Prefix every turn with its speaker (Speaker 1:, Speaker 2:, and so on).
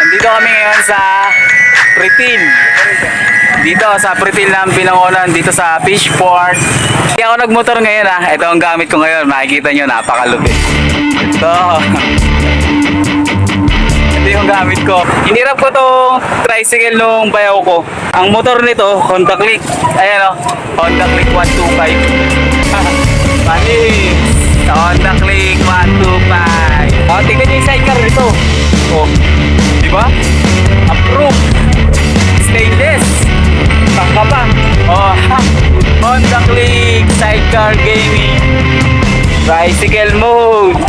Speaker 1: Nandito kami ngayon sa Pretil. Dito sa Pretil ng Binangonan, dito sa Fishport. Hindi ako nagmotor ngayon ha. Ito ang gamit ko ngayon. Makikita nyo, napakalupit. Ito. Ito yung gamit ko. Hinirap ko tong tricycle nung bayaw ko. Ang motor nito, Honda Click. Ayan o, Honda Click 125. Mali. Sa Honda Click 125. O, tingnan nyo yung sidecar nito. O, diba? Approved. Stainless. Tangka pa. O, Honda Click Sidecar Gaming. Bicycle mode.